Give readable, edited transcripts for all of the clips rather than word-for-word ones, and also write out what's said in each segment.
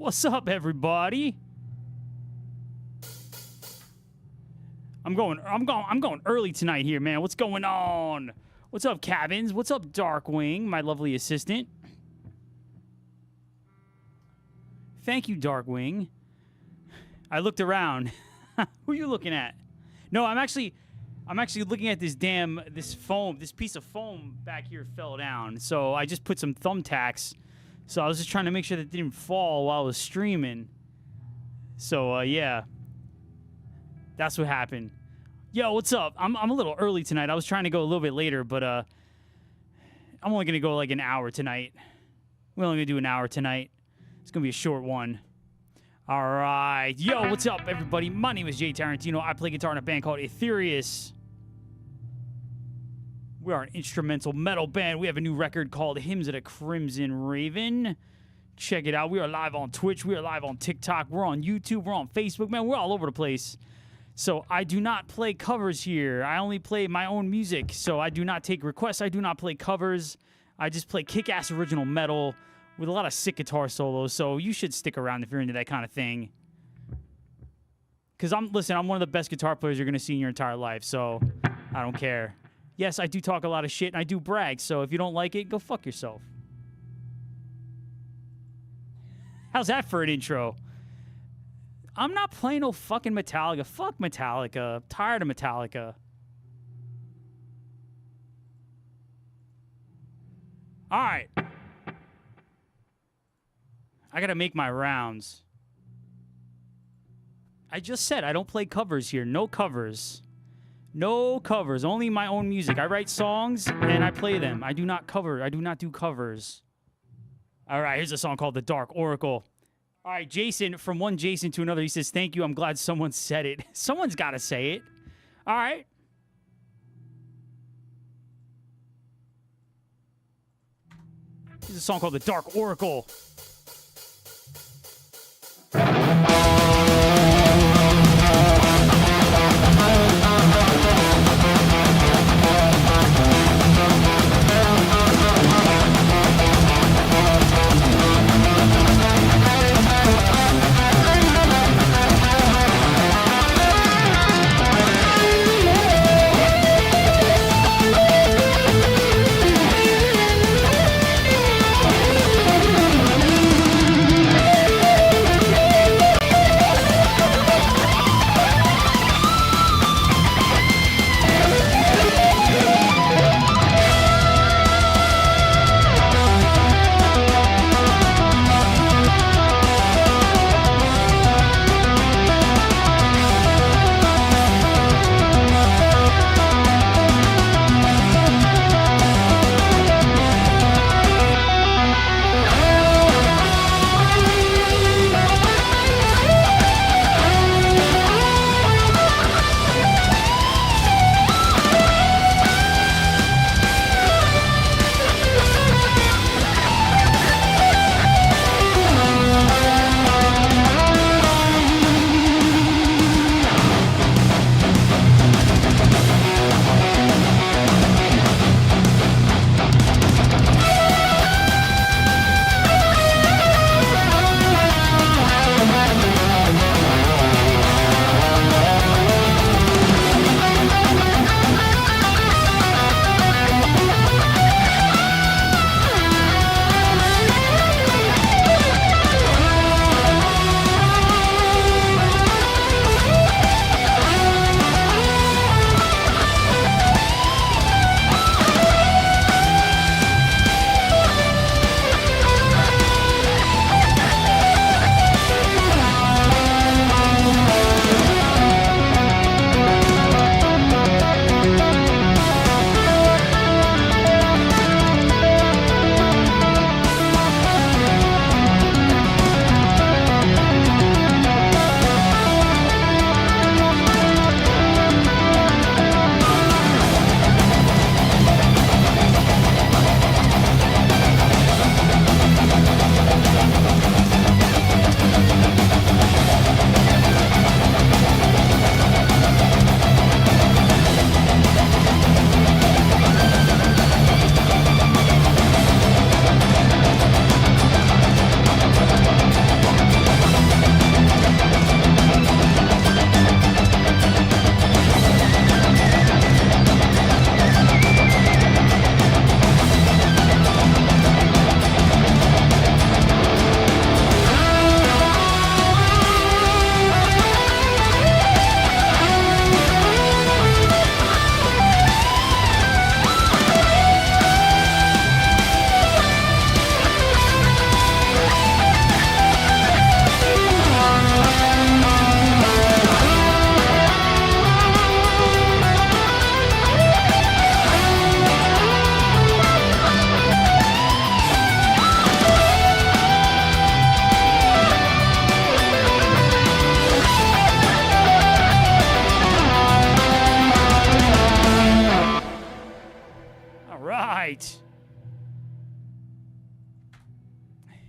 What's up, everybody? I'm going early tonight here, man. What's going on? What's up, Cabins? What's up, Darkwing, my lovely assistant? Thank you, Darkwing. I looked around. Who are you looking at? No, I'm actually looking at this piece of foam back here fell down. So I just put some thumbtacks. So I was just trying to make sure that it didn't fall while I was streaming. So yeah. That's what happened. Yo, what's up? I'm a little early tonight. I was trying to go a little bit later, but I'm only gonna go like an hour tonight. We're only gonna do an hour tonight. It's gonna be a short one. All right. Yo, what's up, everybody? My name is Jay Tarantino. I play guitar in a band called Etherius. We are an instrumental metal band. We have a new record called Hymns of the Crimson Raven. Check it out. We are live on Twitch. We are live on TikTok. We're on YouTube. We're on Facebook. Man, we're all over the place. So I do not play covers here. I only play my own music. So I do not take requests. I do not play covers. I just play kick-ass original metal with a lot of sick guitar solos. So you should stick around if you're into that kind of thing. Because I'm one of the best guitar players you're going to see in your entire life. So I don't care. Yes, I do talk a lot of shit and I do brag. So if you don't like it, go fuck yourself. How's that for an intro? I'm not playing no fucking Metallica. Fuck Metallica. I'm tired of Metallica. All right. I gotta make my rounds. I just said I don't play covers here. No covers. No covers. Only my own music. I write songs and I play them. I do not cover. I do not do covers. All right, here's a song called The Dark Oracle. All right, Jason, from one Jason to another, he says, thank you, I'm glad someone said it. Someone's got to say it. All right. Here's a song called The Dark Oracle.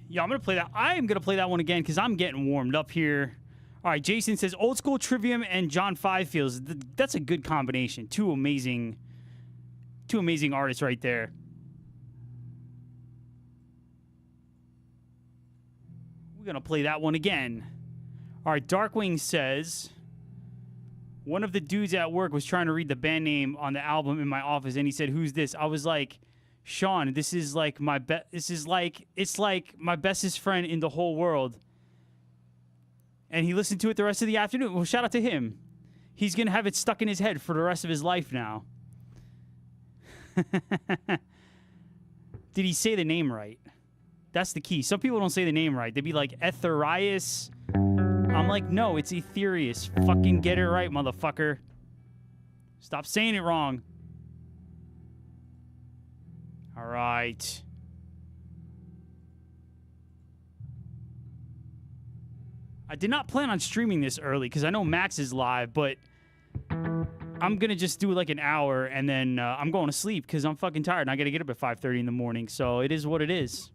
Yeah, I'm going to play that. I am going to play that one again because I'm getting warmed up here. All right, Jason says Old School Trivium and John Five Feels. That's a good combination. Two amazing artists right there. We're going to play that one again. All right, Darkwing says, one of the dudes at work was trying to read the band name on the album in my office, and he said, "Who's this?" I was like, "Sean, this is like my it's like my bestest friend in the whole world." And he listened to it the rest of the afternoon. Well, shout out to him. He's going to have it stuck in his head for the rest of his life now. Did he say the name right? That's the key. Some people don't say the name right. They'd be like, Etherius. I'm like, no, it's Etherius. Fucking get it right, motherfucker. Stop saying it wrong. All right. I did not plan on streaming this early because I know Max is live, but I'm going to just do like an hour and then I'm going to sleep because I'm fucking tired and I got to get up at 5:30 in the morning. So it is what it is.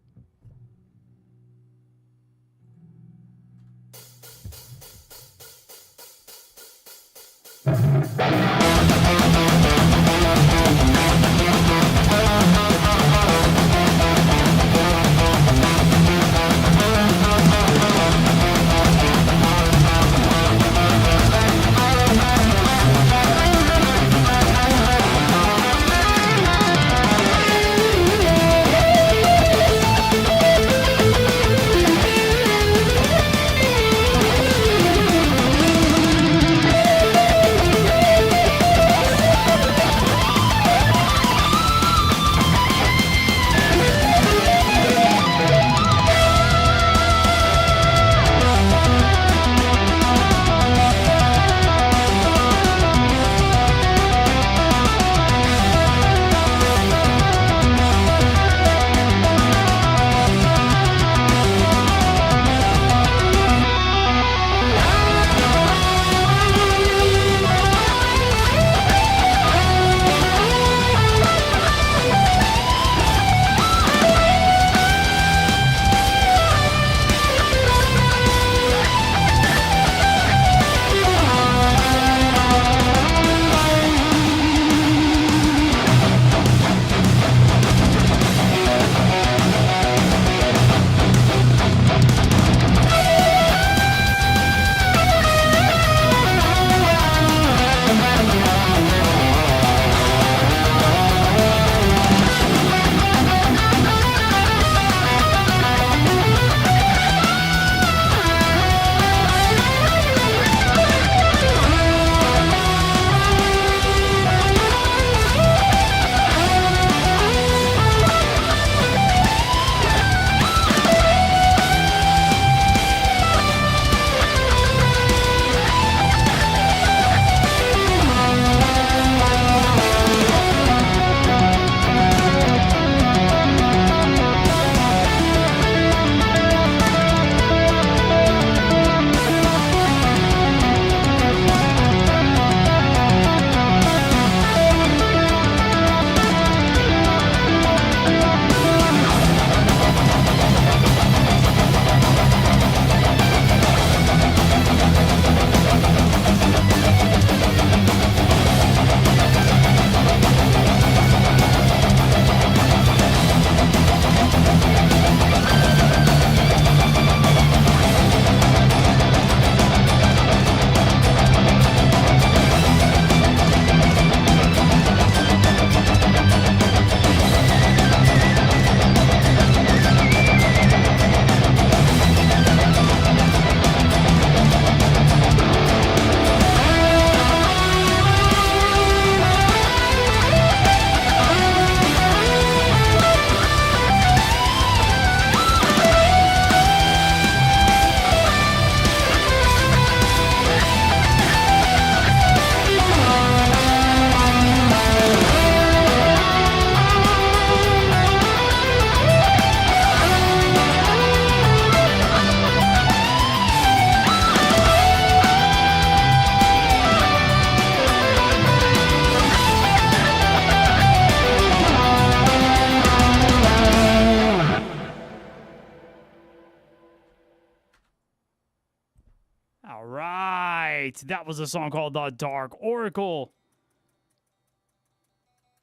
right. That was a song called The Dark Oracle.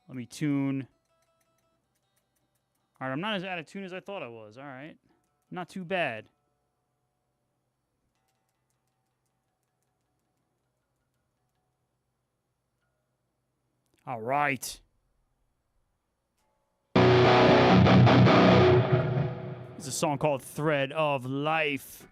Let me tune. All right, I'm not as out of tune as I thought I was. All right. Not too bad. All right. It's a song called Thread of Life.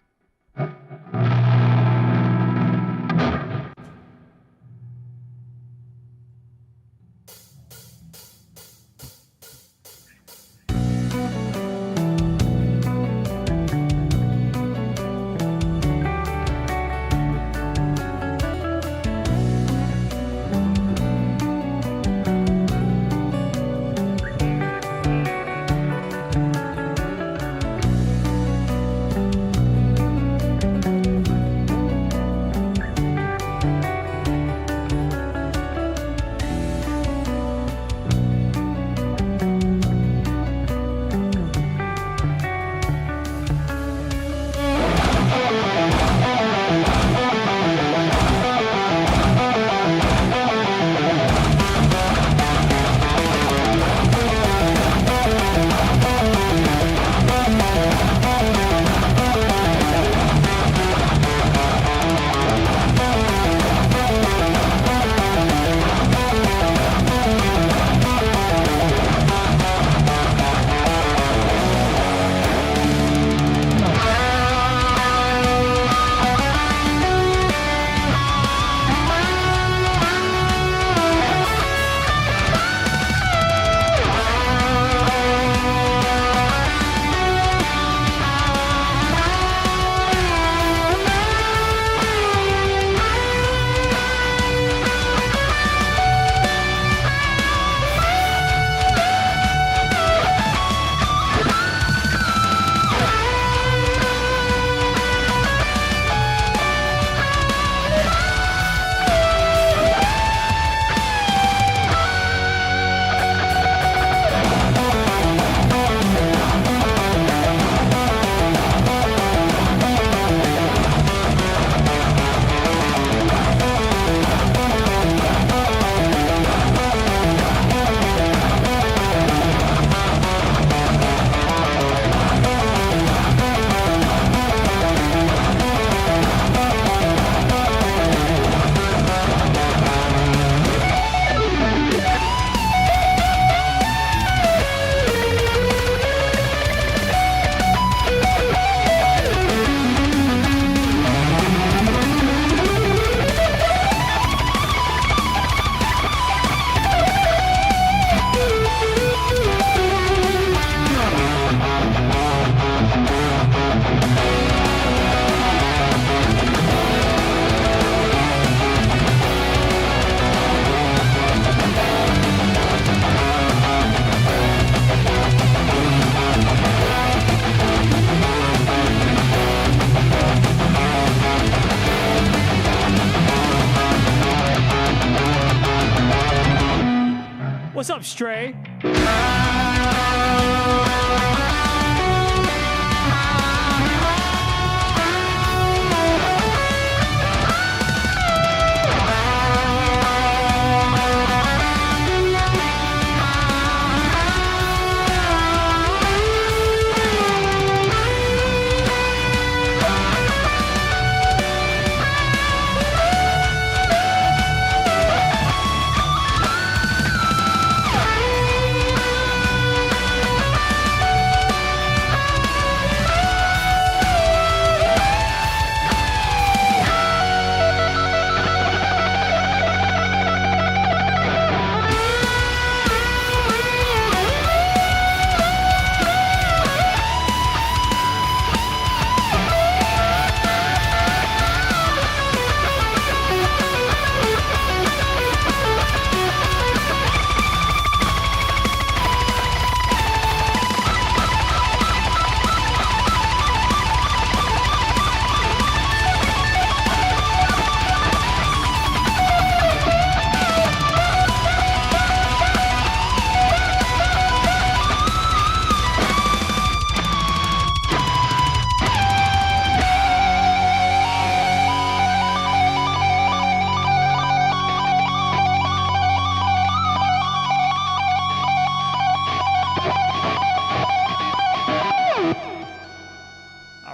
What's up, Stray?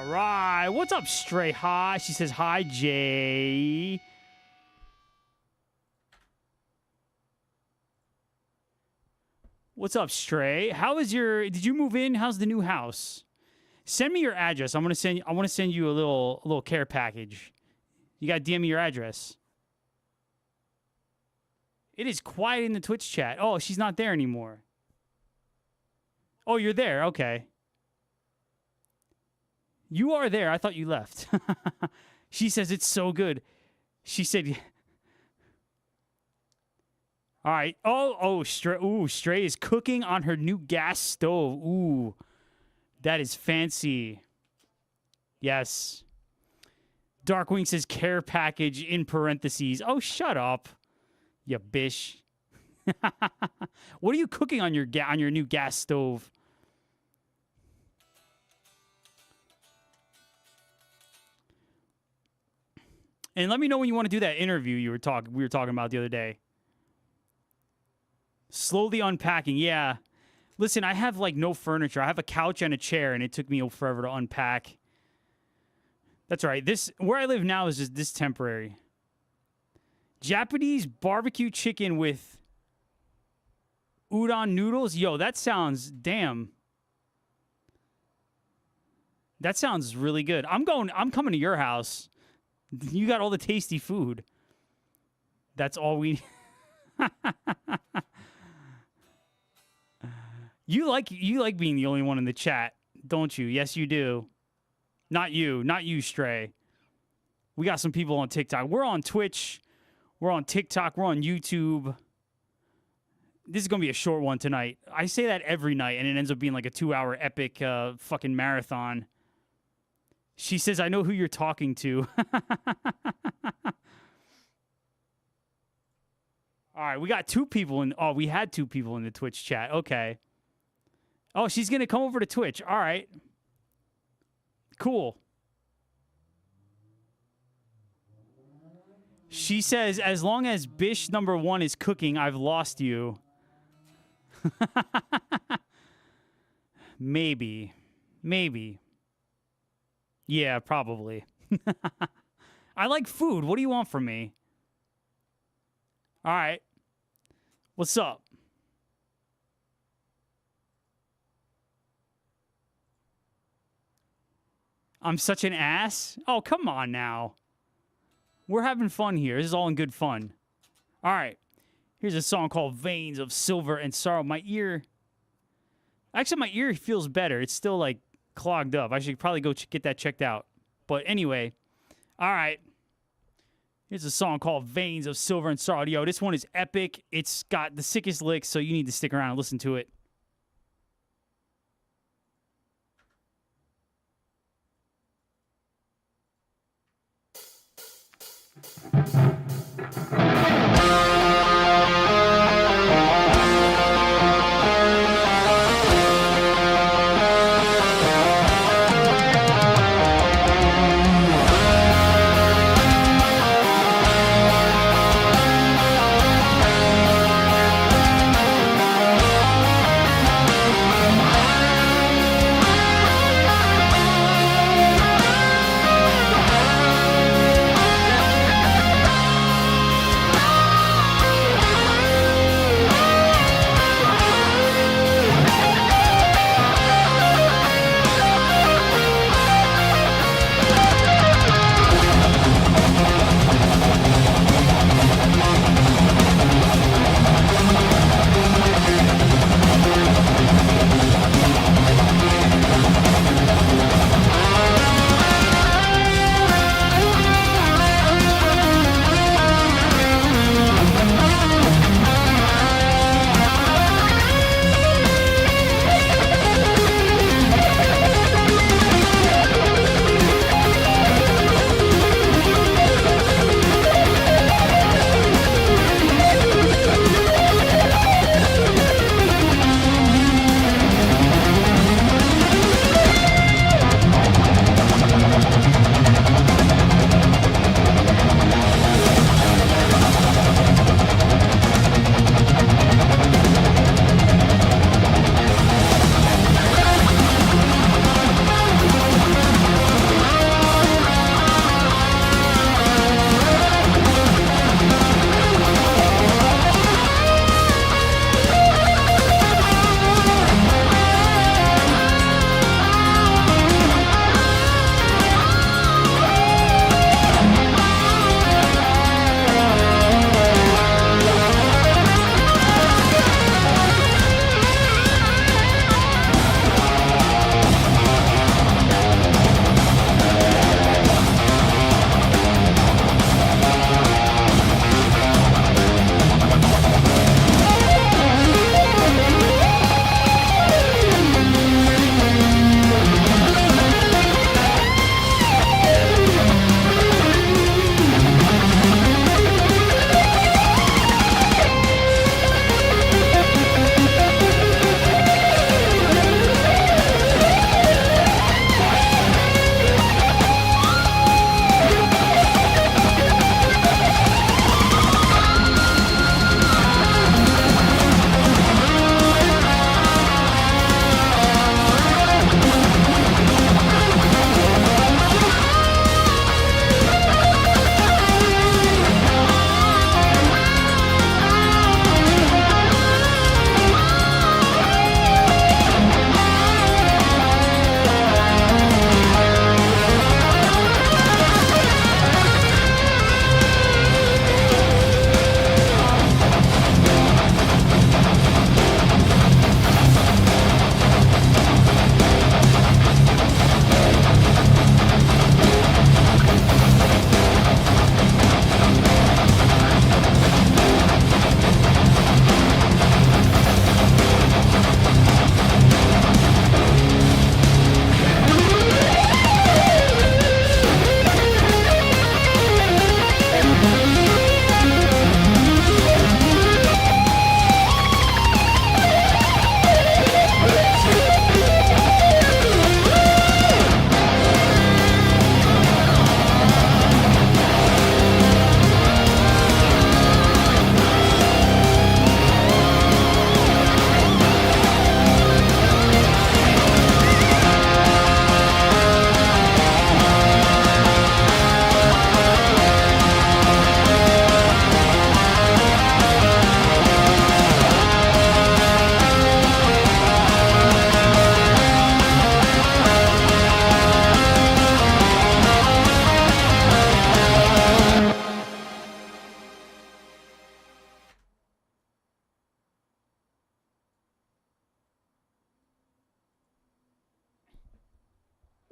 right. What's up, Stray? Hi. She says, hi, Jay. What's up, Stray? Did you move in? How's the new house? Send me your address. I want to send you a little care package. You got to DM me your address. It is quiet in the Twitch chat. Oh, she's not there anymore. Oh, you're there. Okay. You are there. I thought you left. She says it's so good. She said... All right. Oh, Stray. Ooh, Stray is cooking on her new gas stove. Ooh, that is fancy. Yes. Darkwing says care package in parentheses. Oh, shut up, you bish. What are you cooking on your new gas stove? And let me know when you want to do that interview we were talking about the other day. Slowly unpacking, yeah. Listen, I have like no furniture. I have a couch and a chair, and it took me forever to unpack. That's right. Where I live now is just this temporary. Japanese barbecue chicken with udon noodles. Yo, that sounds damn. That sounds really good. I'm coming to your house. You got all the tasty food. That's all we. You like being the only one in the chat, don't you? Yes, you do. Not you, Stray. We got some people on TikTok. We're on Twitch. We're on TikTok. We're on YouTube. This is going to be a short one tonight. I say that every night, and it ends up being like a 2-hour epic fucking marathon. She says, I know who you're talking to. All right, we got 2 people in... Oh, we had 2 people in the Twitch chat. Okay. Oh, she's going to come over to Twitch. All right. Cool. She says, as long as Bish number 1 is cooking, I've lost you. Maybe. Yeah, probably. I like food. What do you want from me? All right. What's up? I'm such an ass? Oh, come on now. We're having fun here. This is all in good fun. All right. Here's a song called Veins of Silver and Sorrow. My ear... Actually, my ear feels better. It's still, like, clogged up. I should probably go get that checked out. But anyway. All right. Here's a song called Veins of Silver and Sorrow. Yo, this one is epic. It's got the sickest licks, so you need to stick around and listen to it.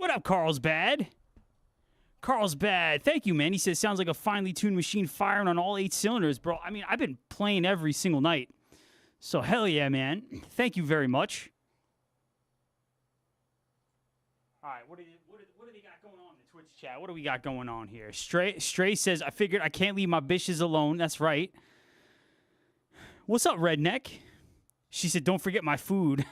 What up, Carlsbad? Carlsbad, thank you, man. He says, sounds like a finely tuned machine firing on all 8 cylinders, bro. I mean, I've been playing every single night. So, hell yeah, man. Thank you very much. All right, what do they got going on in the Twitch chat? What do we got going on here? Stray says, I figured I can't leave my bitches alone. That's right. What's up, Redneck? She said, don't forget my food.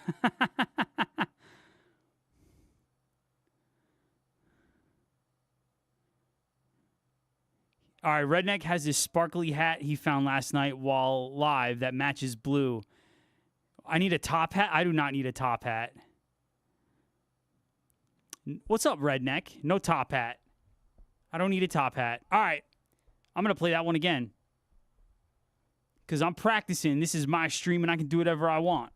All right, Redneck has this sparkly hat he found last night while live that matches blue. I need a top hat? I do not need a top hat. What's up, Redneck? No top hat. I don't need a top hat. All right, I'm going to play that one again. Because I'm practicing. This is my stream, and I can do whatever I want.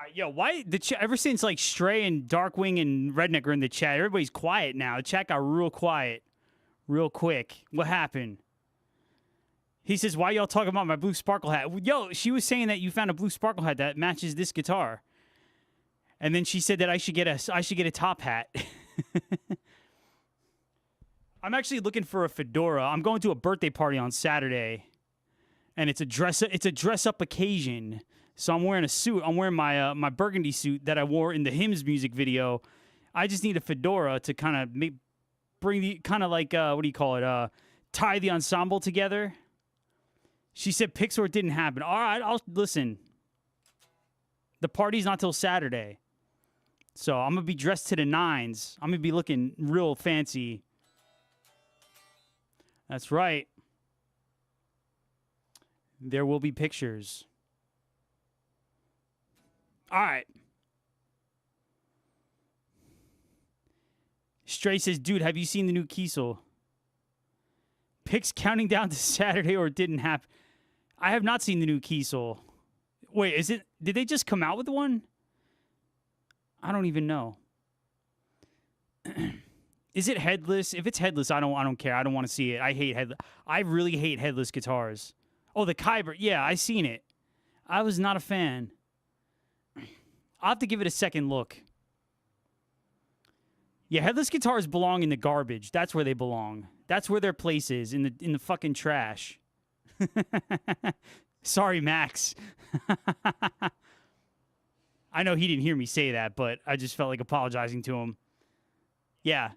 right, yo, why the ever since like Stray and Darkwing and Redneck are in the chat, everybody's quiet now. The chat got real quiet, real quick. What happened? He says, "Why y'all talking about my blue sparkle hat?" Yo, she was saying that you found a blue sparkle hat that matches this guitar, and then she said that I should get a top hat. I'm actually looking for a fedora. I'm going to a birthday party on Saturday, and it's a dress up occasion. So I'm wearing a suit. I'm wearing my my burgundy suit that I wore in the Hymns music video. I just need a fedora to kind of bring the kind of like what do you call it? Tie the ensemble together. She said Pixar didn't happen. All right, I'll listen. The party's not till Saturday, so I'm gonna be dressed to the nines. I'm gonna be looking real fancy. That's right. There will be pictures. All right. Stray says, dude, have you seen the new Kiesel? Picks counting down to Saturday or it didn't happen. I have not seen the new Kiesel. Wait, did they just come out with one? I don't even know. Is it headless? If it's headless, I don't care. I don't want to see it. I really hate headless guitars. Oh, the Kyber. Yeah, I seen it. I was not a fan. I'll have to give it a second look. Yeah, headless guitars belong in the garbage. That's where they belong. That's where their place is, in the fucking trash. Sorry, Max. I know he didn't hear me say that, but I just felt like apologizing to him. Yeah.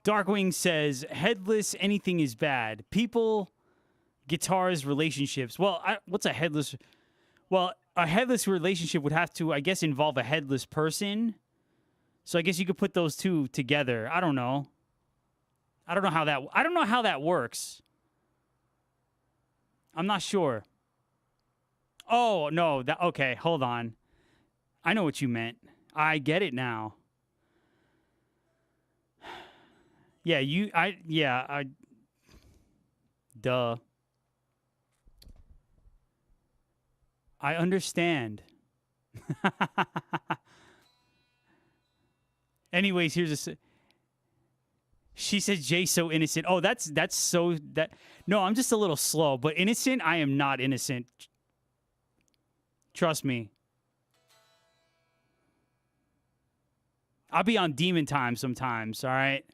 Darkwing says, headless, anything is bad. People, guitars, relationships. Well, what's a headless? Well, a headless relationship would have to, I guess, involve a headless person. So I guess you could put those two together. I don't know. I don't know how that works. I'm not sure. Oh, no. Okay, hold on. I know what you meant. I get it now. Yeah, duh. I understand. Anyways, she says Jay's so innocent. Oh, that's so that. No, I'm just a little slow, but innocent, I am not innocent. Trust me. I'll be on demon time sometimes, all right?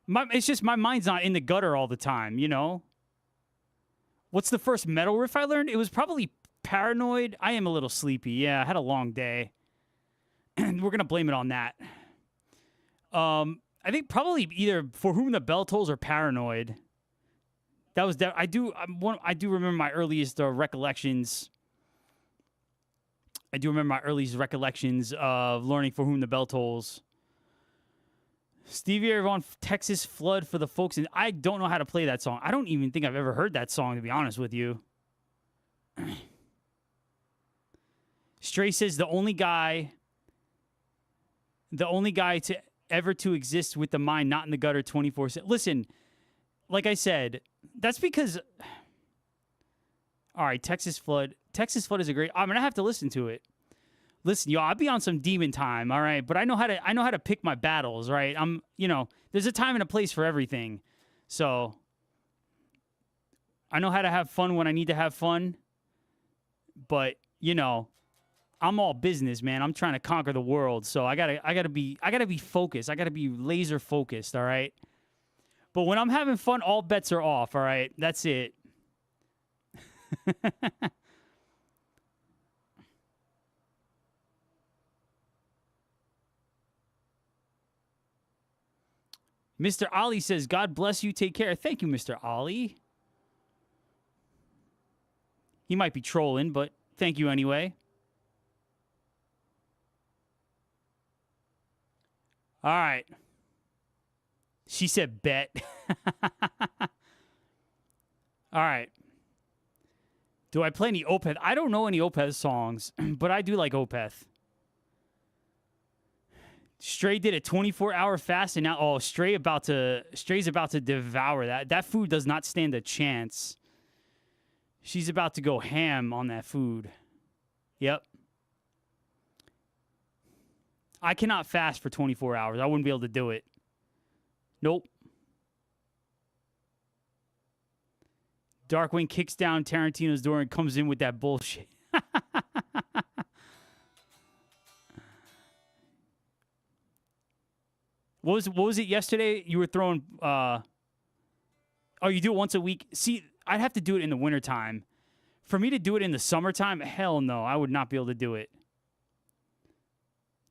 It's just my mind's not in the gutter all the time, you know? What's the first metal riff I learned? It was probably Paranoid. I am a little sleepy. Yeah, I had a long day. And we're going to blame it on that. I think probably either For Whom the Bell Tolls or Paranoid. That was I do remember my earliest recollections. I do remember my earliest recollections of learning For Whom the Bell Tolls. Stevie Ray Vaughan, Texas Flood for the folks. And I don't know how to play that song. I don't even think I've ever heard that song, to be honest with you. Stray says the only guy to ever to exist with the mind not in the gutter 24/7. Listen, like I said, that's because. All right, Texas Flood. Texas Flood is a great. I'm gonna have to listen to it. Listen, yo, I'll be on some demon time, all right? But I know how to pick my battles, right? There's a time and a place for everything. So I know how to have fun when I need to have fun. But, I'm all business, man. I'm trying to conquer the world. So I gotta be focused. I gotta be laser focused, all right? But when I'm having fun, all bets are off, all right? That's it. Mr. Ali says, God bless you. Take care. Thank you, Mr. Ali. He might be trolling, but thank you anyway. All right. She said bet. All right. Do I play any Opeth? I don't know any Opeth songs, but I do like Opeth. Stray did a 24-hour fast, and now Stray's about to devour that. That food does not stand a chance. She's about to go ham on that food. Yep. I cannot fast for 24 hours. I wouldn't be able to do it. Nope. Darkwing kicks down Tarantino's door and comes in with that bullshit. What was it yesterday? You were throwing... oh, you do it once a week? See, I'd have to do it in the wintertime. For me to do it in the summertime, hell no. I would not be able to do it.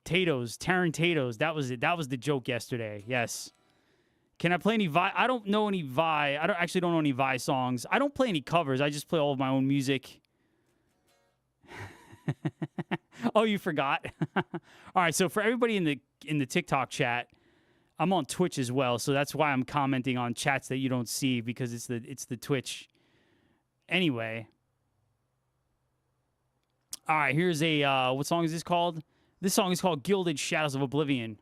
Tarantatoes. That was it. That was the joke yesterday. Yes. Can I play any Vi? I don't know any Vi. I actually don't know any Vi songs. I don't play any covers. I just play all of my own music. Oh, you forgot? All right, so for everybody in the TikTok chat, I'm on Twitch as well, so that's why I'm commenting on chats that you don't see, because it's the Twitch. Anyway. All right, here's a what song is this called? This song is called Gilded Shadows of Oblivion.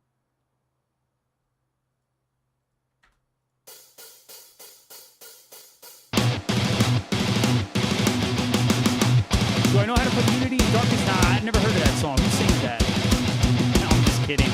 Do I know how to put Unity in Darkness? Nah, I've never heard of that song. Who sings that? No, I'm just kidding.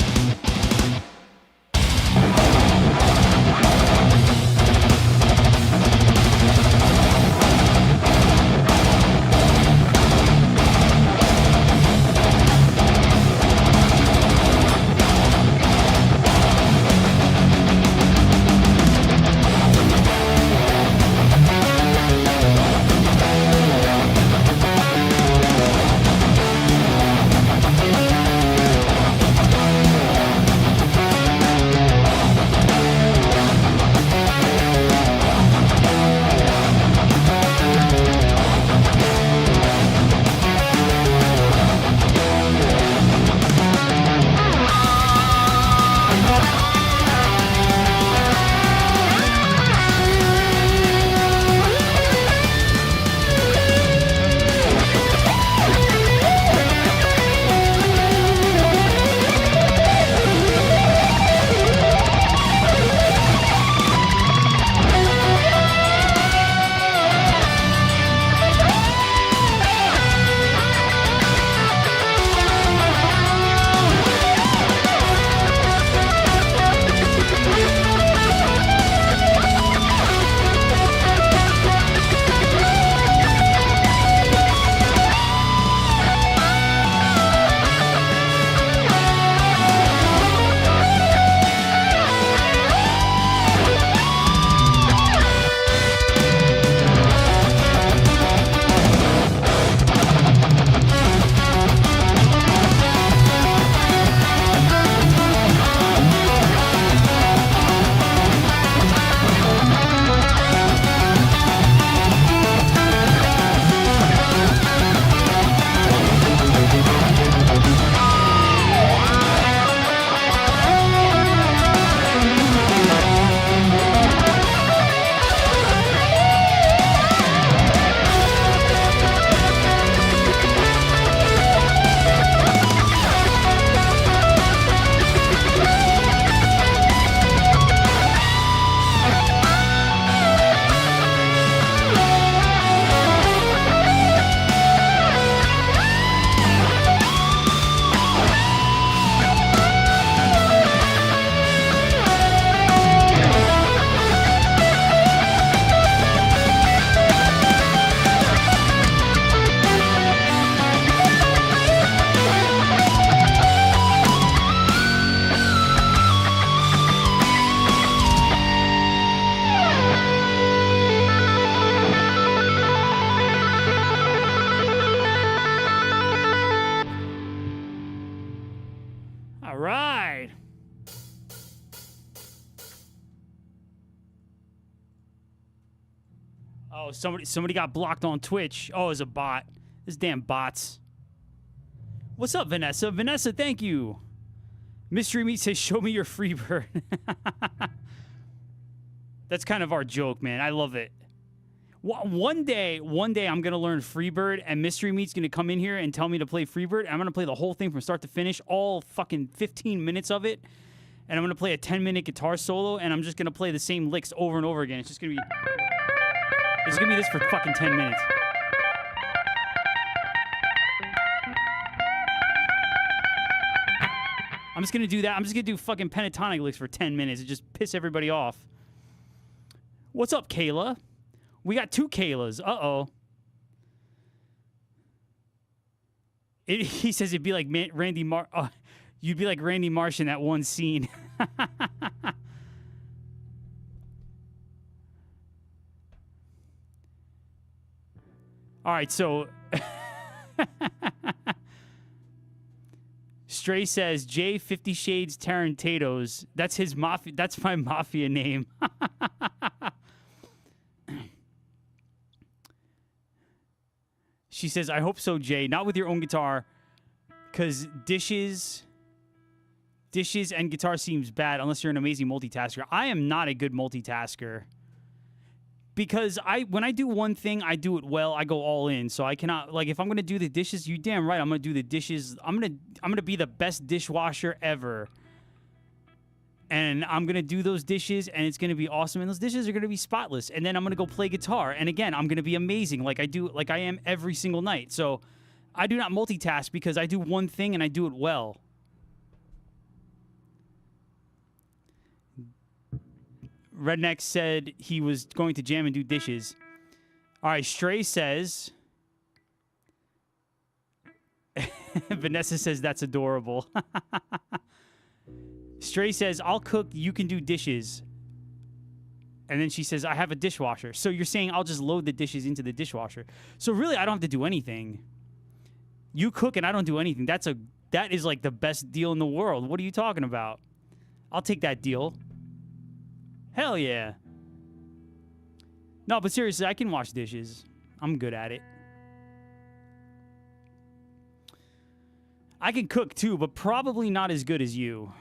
Oh, somebody got blocked on Twitch. Oh, it was a bot. This damn bots. What's up, Vanessa? Vanessa, thank you. Mystery Meat says, show me your free bird. That's kind of our joke, man. I love it. One day, I'm gonna learn Freebird, and Mystery Meat's gonna come in here and tell me to play Freebird. And I'm gonna play the whole thing from start to finish, all fucking 15 minutes of it. And I'm gonna play a 10-minute guitar solo, and I'm just gonna play the same licks over and over again. It's just gonna be, this for fucking 10 minutes. I'm just gonna do that. I'm just gonna do fucking pentatonic licks for 10 minutes and just piss everybody off. What's up, Kayla? We got 2 Kaylas. Uh-oh. He says it'd be like Randy you'd be like Randy Marsh in that one scene. All right, so Stray says J 50 Shades Tarantatoes. That's his mafia. That's my mafia name. She says, I hope so, Jay. Not with your own guitar, because dishes and guitar seems bad unless you're an amazing multitasker. I am not a good multitasker. Because when I do one thing, I do it well. I go all in. So I cannot, like, if I'm going to do the dishes, you damn right I'm going to do the dishes. I'm going to be the best dishwasher ever. And I'm going to do those dishes, and it's going to be awesome. And those dishes are going to be spotless. And then I'm going to go play guitar. And again, I'm going to be amazing like I am every single night. So I do not multitask because I do one thing and I do it well. Redneck said he was going to jam and do dishes. All right, Stray says... Vanessa says that's adorable. Stray says, I'll cook, you can do dishes. And then she says, I have a dishwasher. So you're saying I'll just load the dishes into the dishwasher. So really, I don't have to do anything. You cook and I don't do anything. That is like the best deal in the world. What are you talking about? I'll take that deal. Hell yeah. No, but seriously, I can wash dishes. I'm good at it. I can cook too, but probably not as good as you.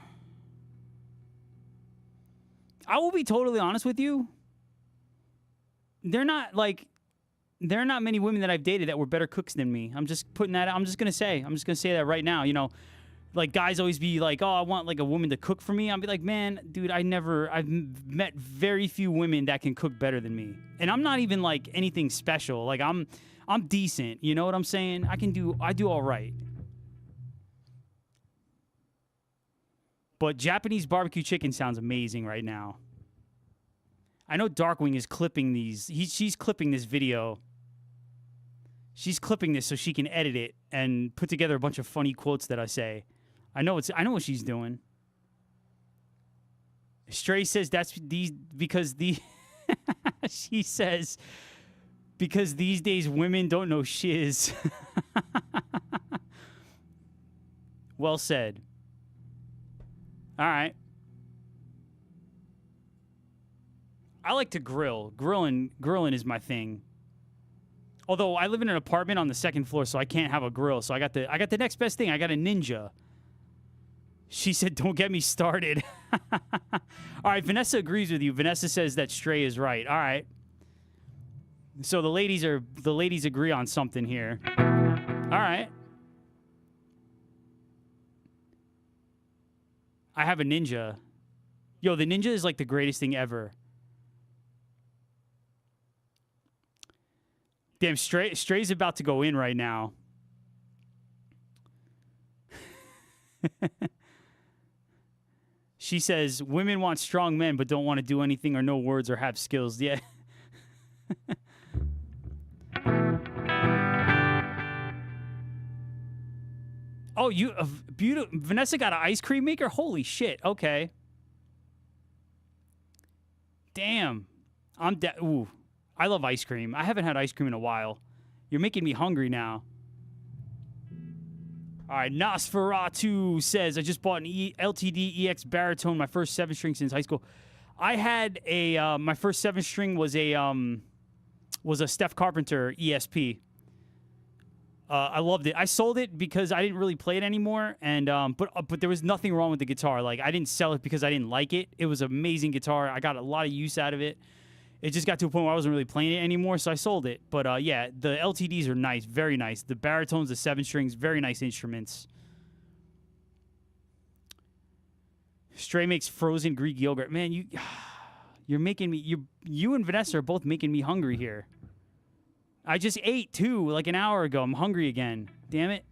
I will be totally honest with you. There are not many women that I've dated that were better cooks than me. I'm just putting that out. I'm just going to say that right now. You know, like guys always be like, oh, I want like a woman to cook for me. I'll be like, man, dude, I've met very few women that can cook better than me. And I'm not even like anything special. Like I'm decent. You know what I'm saying? I do all right. But Japanese barbecue chicken sounds amazing right now. I know Darkwing is clipping these. She's clipping this video. She's clipping this so she can edit it and put together a bunch of funny quotes that I say. I know what she's doing. Stray says she says because these days women don't know shiz. Well said. All right. I like to grill. Grilling is my thing. Although I live in an apartment on the second floor, so I can't have a grill. So I got the next best thing. I got a Ninja. She said, "Don't get me started." All right, Vanessa agrees with you. Vanessa says that Stray is right. All right. So the ladies agree on something here. All right. I have a Ninja. Yo, the Ninja is like the greatest thing ever. Damn, Stray's about to go in right now. She says, women want strong men but don't want to do anything or know words or have skills. Yeah. Oh, Vanessa got an ice cream maker? Holy shit. Okay. Damn. Ooh. I love ice cream. I haven't had ice cream in a while. You're making me hungry now. All right, Nosferatu says, I just bought an LTD EX baritone, my first 7-string since high school. I had my first 7-string was a Steph Carpenter ESP. I loved it. I sold it because I didn't really play it anymore, and but there was nothing wrong with the guitar. Like I didn't sell it because I didn't like it. It was an amazing guitar. I got a lot of use out of it. It just got to a point where I wasn't really playing it anymore, so I sold it. But yeah, the LTDs are nice, very nice. The baritones, the 7 strings, very nice instruments. Stray makes frozen Greek yogurt. Man, you're making me. You and Vanessa are both making me hungry here. I just ate too, like an hour ago. I'm hungry again. Damn it.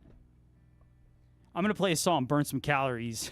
I'm gonna play a song, burn some calories.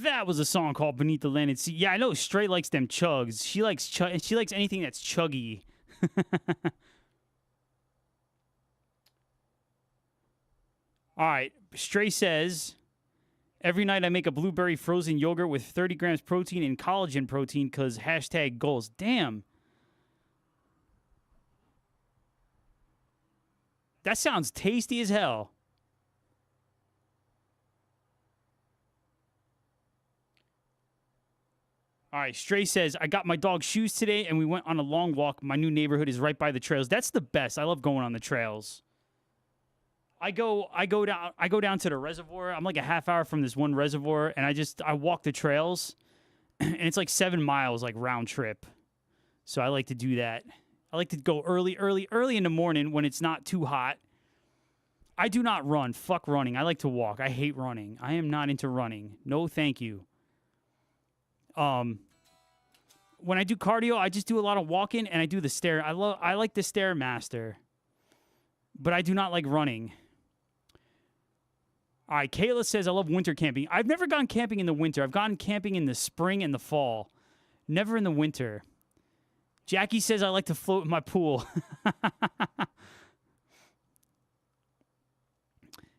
That was a song called "Beneath the Land and Sea." Yeah, I know. Stray likes them chugs. She likes anything that's chuggy. All right. Stray says, every night I make a blueberry frozen yogurt with 30 grams protein and collagen protein because hashtag goals. Damn. That sounds tasty as hell. All right, Stray says, I got my dog shoes today and we went on a long walk. My new neighborhood is right by the trails. That's the best. I love going on the trails. I go down to the reservoir. I'm like a half hour from this one reservoir and I walk the trails and it's like 7 miles like round trip. So I like to do that. I like to go early in the morning when it's not too hot. I do not run. Fuck running. I like to walk. I hate running. I am not into running. No, thank you. When I do cardio, I just do a lot of walking and I do the stair. I like the Stairmaster, but I do not like running. All right, Kayla says I love winter camping. I've never gone camping in the winter. I've gone camping in the spring and the fall, never in the winter. Jackie says I like to float in my pool.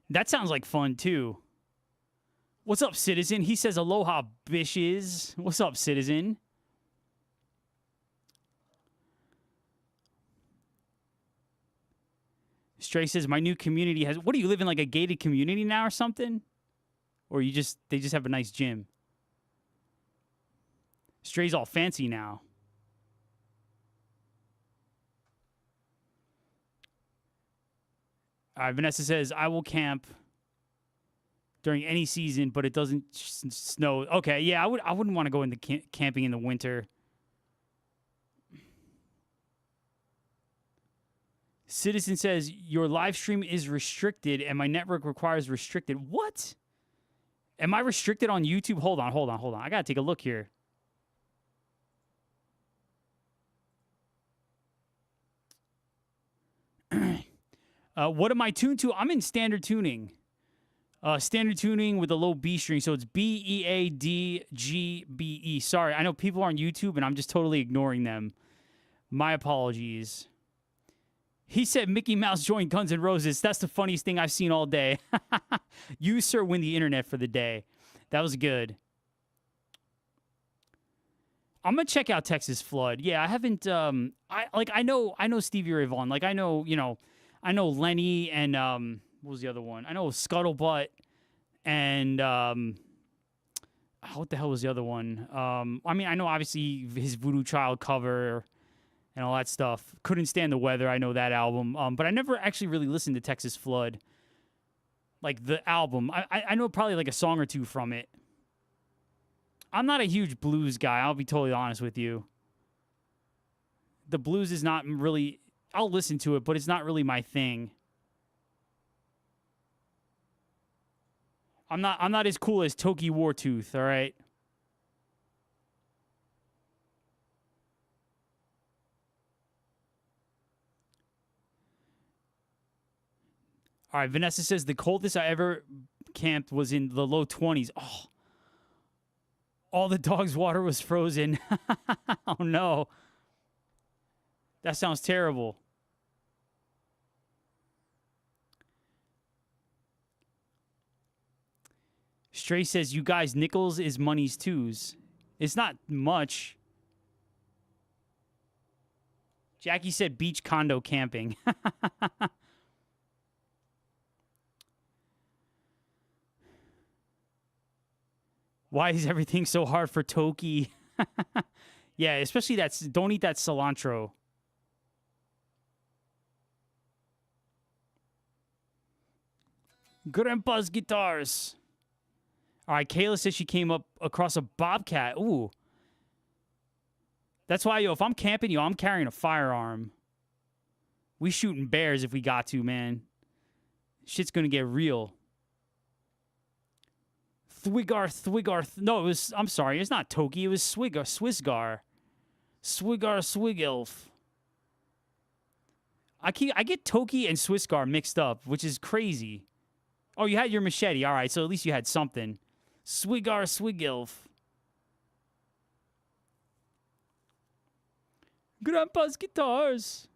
That sounds like fun too. What's up, Citizen? He says aloha, bitches. What's up, Citizen? Stray says my new community has. What do you live in, like a gated community now or something? Or they just have a nice gym? Stray's all fancy now. Vanessa says I will camp during any season, but it doesn't snow. Okay, yeah, I wouldn't want to go into camping in the winter. Citizen says your live stream is restricted and my network requires restricted. What? Am I restricted on YouTube? Hold on. I gotta take a look here. What am I tuned to? I'm in standard tuning. Standard tuning with a low B string, so it's BEADGBE. Sorry, I know people are on YouTube, and I'm just totally ignoring them. My apologies. He said Mickey Mouse joined Guns N' Roses. That's the funniest thing I've seen all day. You, sir, win the internet for the day. That was good. I'm gonna check out Texas Flood. Yeah, I haven't. I know Stevie Ray Vaughan. Like I know Lenny and what was the other one? I know Scuttlebutt and what the hell was the other one? I mean, I know obviously his Voodoo Child cover and all that stuff. Couldn't Stand the Weather. I know that album, but I never actually really listened to Texas Flood, like the album. I know probably like a song or two from it. I'm not a huge blues guy. I'll be totally honest with you. The blues is not really. I'll listen to it, but it's not really my thing. I'm not as cool as Toki Wartooth, all right? All right, Vanessa says the coldest I ever camped was in the low 20s. Oh. All the dog's water was frozen. Oh no. That sounds terrible. Stray says, you guys, nickels is money's twos. It's not much. Jackie said beach condo camping. Why is everything so hard for Toki? Yeah, especially don't eat that cilantro. Grandpa's guitars. All right, Kayla says she came up across a bobcat. Ooh. That's why, if I'm camping, I'm carrying a firearm. We shooting bears if we got to, man. Shit's gonna get real. Thwigar. No, I'm sorry, it's not Toki. It was Swissgar. Swigilf. I get Toki and Swissgar mixed up, which is crazy. Oh, you had your machete. All right, so at least you had something. Swigilf. Grandpa's guitars.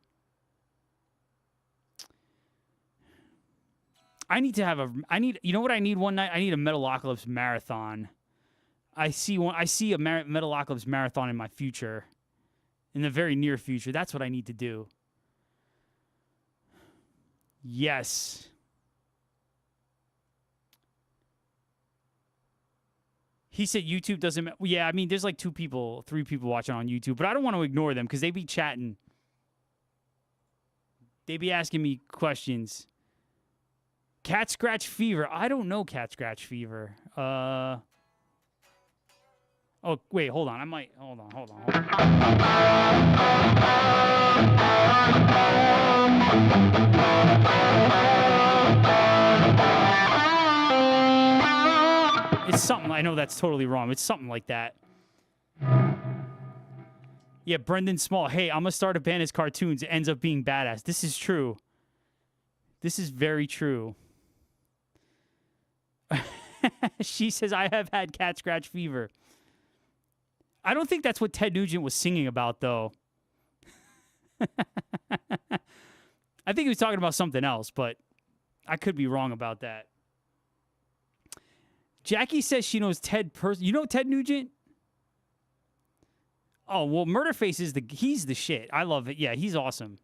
You know what I need one night? I need a Metalocalypse marathon. I see a Metalocalypse marathon in my future. In the very near future. That's what I need to do. Yes. He said YouTube doesn't... Yeah, I mean, there's like 3 people watching on YouTube, but I don't want to ignore them because they be chatting. They be asking me questions. Cat Scratch Fever. I don't know Cat Scratch Fever. Oh, wait, hold on. Hold on. It's something. I know that's totally wrong. It's something like that. Yeah, Brendan Small. Hey, I'm gonna start a band as cartoons. It ends up being badass. This is true. This is very true. She says, I have had cat scratch fever. I don't think that's what Ted Nugent was singing about, though. I think he was talking about something else, but I could be wrong about that. Jackie says she knows Ted You know Ted Nugent? Oh, well, Murderface he's the shit. I love it. Yeah, he's awesome.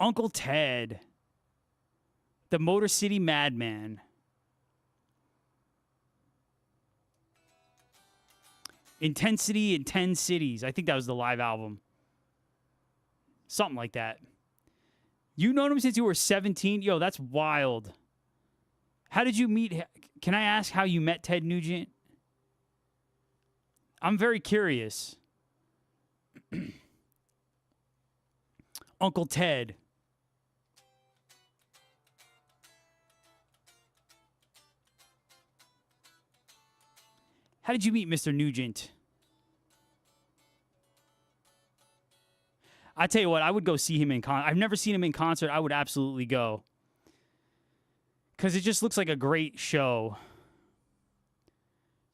Uncle Ted. The Motor City Madman. Intensity in 10 Cities. I think that was the live album. Something like that. You known him since you were 17? Yo, that's wild. How did you meet? Can I ask how you met Ted Nugent? I'm very curious. Uncle Ted. How did you meet Mr. Nugent? I tell you what, I would go see him in concert. I've never seen him in concert. I would absolutely go. Because it just looks like a great show.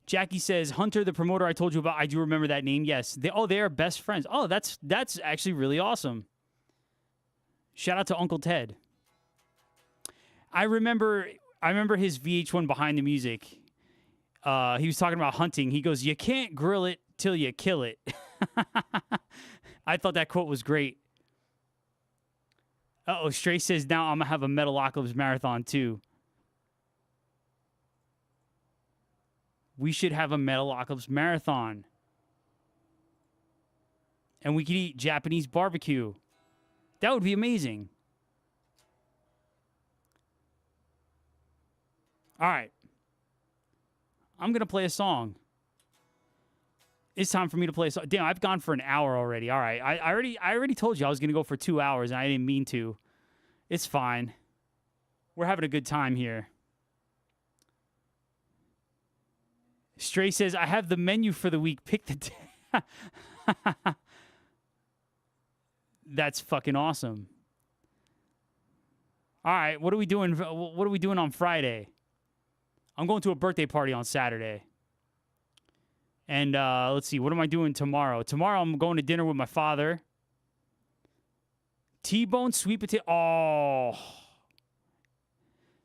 Jackie says, Hunter, the promoter I told you about, I do remember that name. Yes. They are best friends. Oh, that's actually really awesome. Shout out to Uncle Ted. I remember his VH1 Behind the Music. He was talking about hunting. He goes, you can't grill it till you kill it. I thought that quote was great. Uh-oh, Stray says, now I'm going to have a Metalocalypse marathon too. We should have a Metalocalypse marathon. And we could eat Japanese barbecue. That would be amazing. All right. I'm going to play a song. It's time for me to play a song. Damn, I've gone for an hour already. All right. I already told you I was going to go for 2 hours, and I didn't mean to. It's fine. We're having a good time here. Stray says, I have the menu for the week. Pick the day. That's fucking awesome. All right, what are we doing? What are we doing on Friday? I'm going to a birthday party on Saturday. And let's see, what am I doing tomorrow? Tomorrow I'm going to dinner with my father. T-bone, sweet potato. Oh.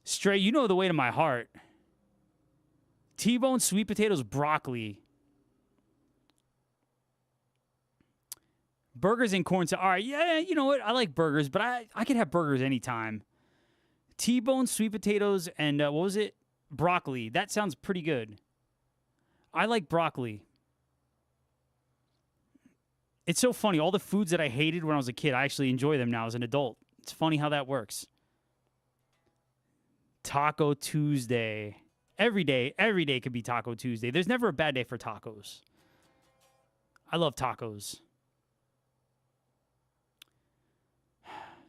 Stray, you know the way to my heart. T-bone, sweet potatoes, broccoli. Burgers and corn. All right, yeah, you know what? I like burgers, but I can have burgers anytime. T-bone, sweet potatoes, and what was it? Broccoli. That sounds pretty good. I like broccoli. It's so funny. All the foods that I hated when I was a kid, I actually enjoy them now as an adult. It's funny how that works. Taco Tuesday. Every day could be Taco Tuesday. There's never a bad day for tacos. I love tacos.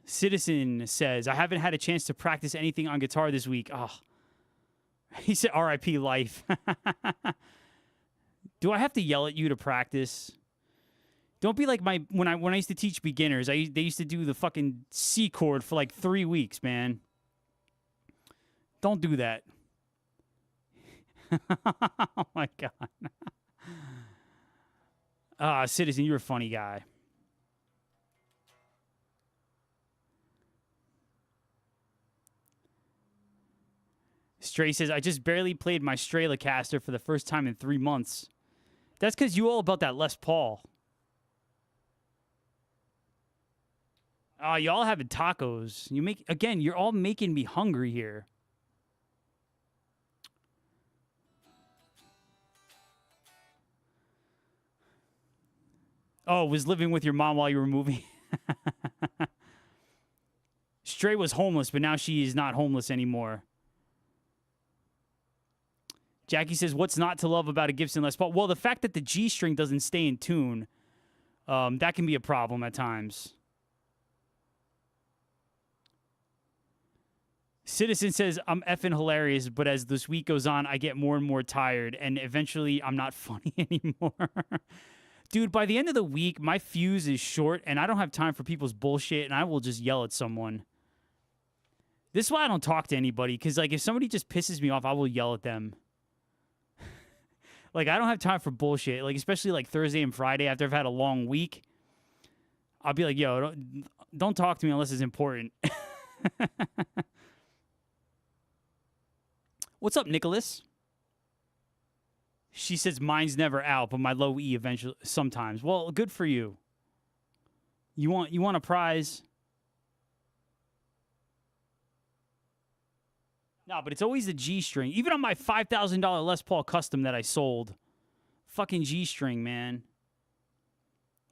Citizen says, I haven't had a chance to practice anything on guitar this week. Oh. He said, R.I.P. life. Do I have to yell at you to practice? Don't be like when I used to teach beginners. They used to do the fucking C chord for like 3 weeks, man. Don't do that. Oh my God. Citizen, you're a funny guy. Stray says, I just barely played my Stratocaster for the first time in 3 months. That's because you all about that Les Paul. Y'all having tacos. You're all making me hungry here. Oh, was living with your mom while you were moving? Stray was homeless, but now she is not homeless anymore. Jackie says, what's not to love about a Gibson Les Paul? Well, the fact that the G string doesn't stay in tune, that can be a problem at times. Citizen says, I'm effing hilarious, but as this week goes on, I get more and more tired, and eventually I'm not funny anymore. Dude, by the end of the week, my fuse is short, and I don't have time for people's bullshit, and I will just yell at someone. This is why I don't talk to anybody, because, like, if somebody just pisses me off, I will yell at them. Like, I don't have time for bullshit. Like, especially, like, Thursday and Friday after I've had a long week. I'll be like, yo, don't talk to me unless it's important. What's up, Nicholas? She says mine's never out, but my low E eventually sometimes. Well, good for you. You want a prize? No, but it's always the G string. Even on my $5,000 Les Paul Custom that I sold. Fucking G string, man.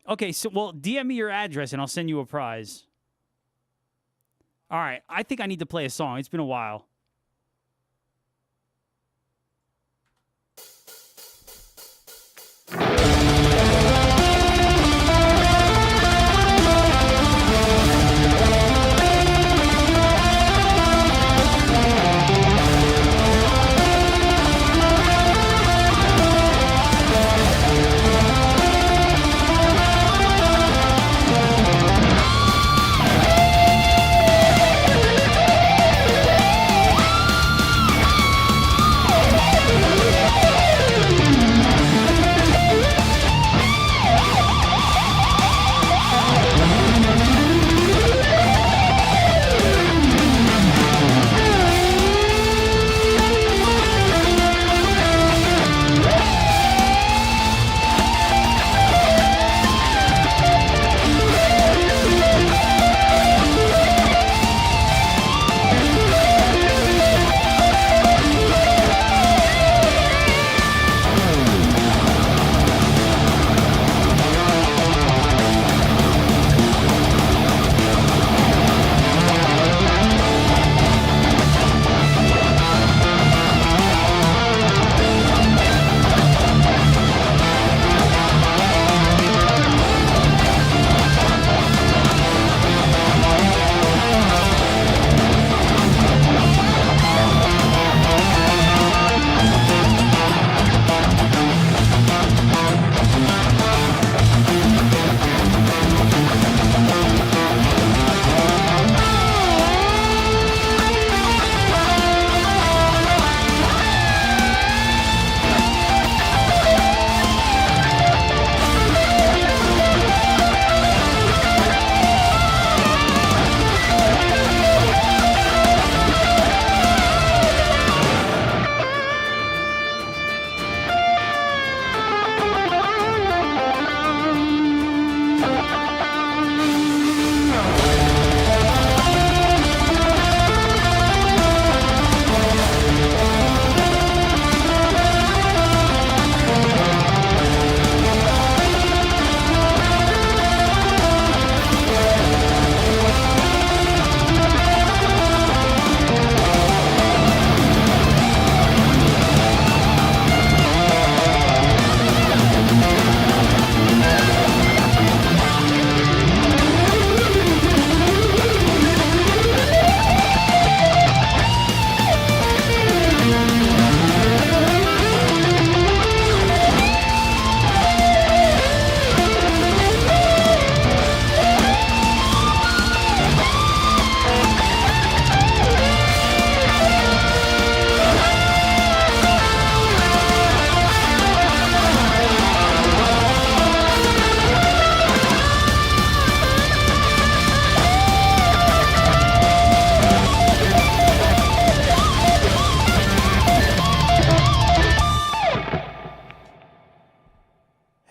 Okay, so well, DM me your address and I'll send you a prize. All right, I think I need to play a song. It's been a while.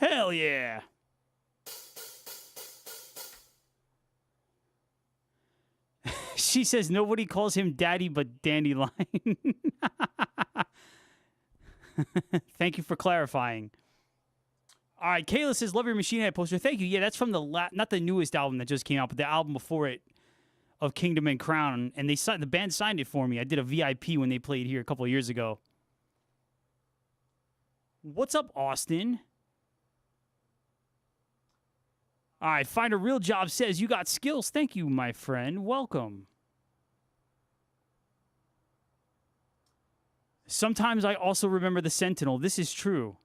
Hell yeah. She says nobody calls him daddy but Dandelion. Thank you for clarifying. All right, Kayla says, love your Machine Head poster. Thank you. Yeah, that's from the not the newest album that just came out, but the album before it of Kingdom and Crown. And the band signed it for me. I did a VIP when they played here a couple of years ago. What's up, Austin? All right, Find a Real Job says, you got skills. Thank you, my friend. Welcome. Sometimes I also remember the Sentinel. This is true.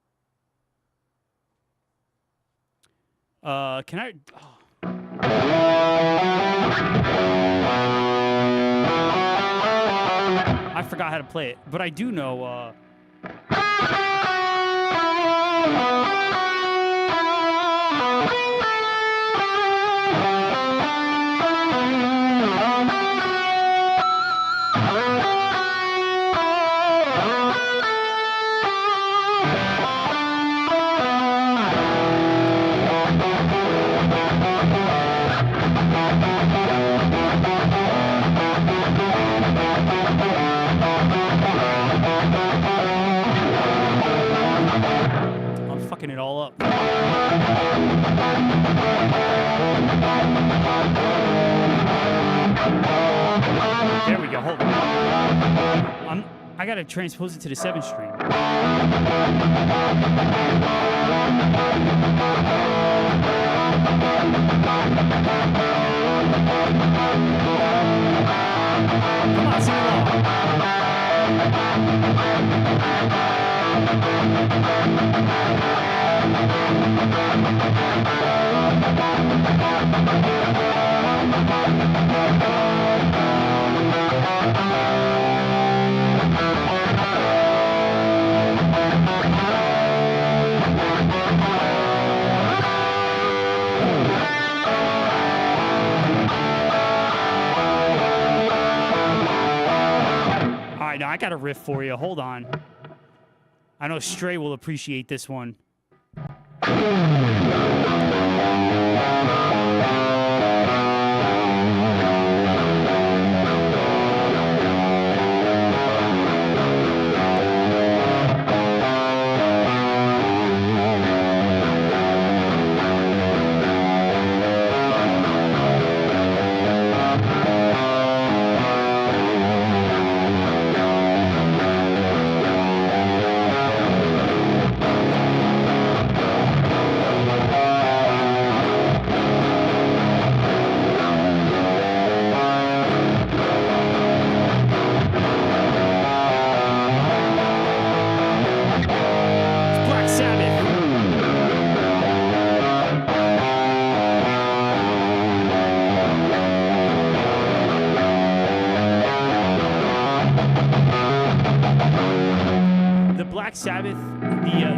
Can I... Oh. I forgot how to play it, but I do know... fucking it all up. There we go. Hold on. I gotta transpose it to the 7th string. Come on, sing along. All right, now I got a riff for you. Hold on. I know Stray will appreciate this one.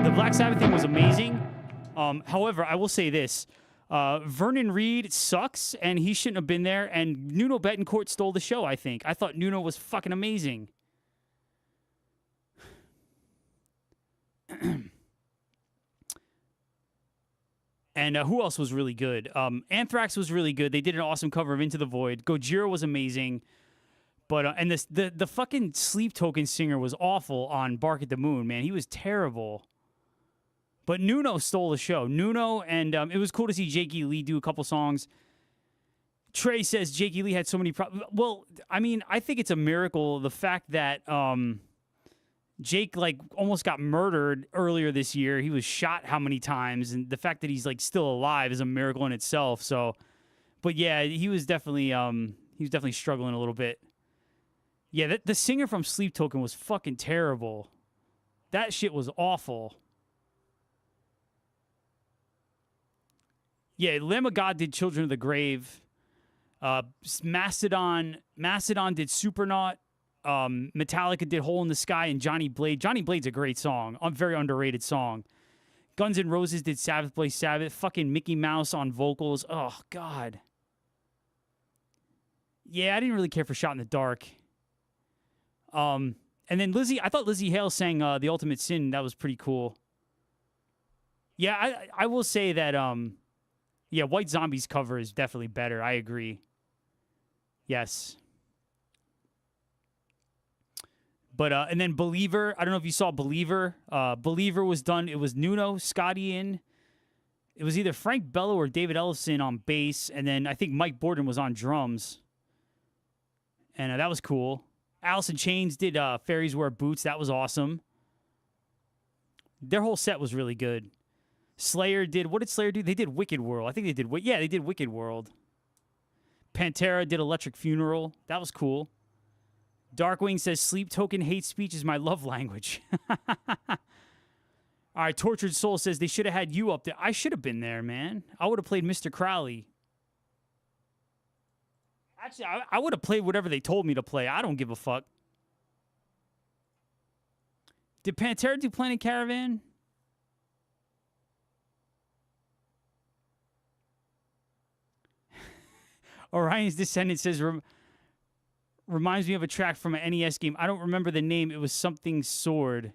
The Black Sabbath thing was amazing. However, I will say this. Vernon Reid sucks, and he shouldn't have been there, and Nuno Betancourt stole the show, I think. I thought Nuno was fucking amazing. And who else was really good? Anthrax was really good. They did an awesome cover of Into the Void. Gojira was amazing. But and the fucking Sleep Token singer was awful on Bark at the Moon, man. He was terrible. But Nuno stole the show. Nuno, and it was cool to see Jakey Lee do a couple songs. Trey says Jakey Lee had so many problems. Well, I mean, I think it's a miracle, the fact that Jake, like, almost got murdered earlier this year. He was shot how many times? And the fact that he's, like, still alive is a miracle in itself. So, but yeah, he was definitely struggling a little bit. Yeah, the singer from Sleep Token was fucking terrible. That shit was awful. Yeah, Lamb of God did Children of the Grave. Mastodon did Supernaut. Metallica did Hole in the Sky, and Johnny Blade. Johnny Blade's a great song. A very underrated song. Guns N' Roses did Sabbath Play Sabbath. Fucking Mickey Mouse on vocals. Oh, God. Yeah, I didn't really care for Shot in the Dark. And then I thought Lizzie Hale sang The Ultimate Sin. That was pretty cool. Yeah, I will say that, yeah, White Zombie's cover is definitely better. I agree. Yes. But, and then Believer, I don't know if you saw Believer. Believer was done, it was Nuno, Scotty in. It was either Frank Bello or David Ellison on bass, and then I think Mike Borden was on drums. And that was cool. Alice in Chains did Fairies Wear Boots. That was awesome. Their whole set was really good. Slayer did... What did Slayer do? They did Wicked World. I think they did... Yeah, they did Wicked World. Pantera did Electric Funeral. That was cool. Darkwing says sleep token hate speech is my love language. All right, Tortured Soul says they should have had you up there. I should have been there, man. I would have played Mr. Crowley. Actually, I would have played whatever they told me to play. I don't give a fuck. Did Pantera do Planet Caravan? Orion's Descendant says, reminds me of a track from an NES game. I don't remember the name. It was something Sword.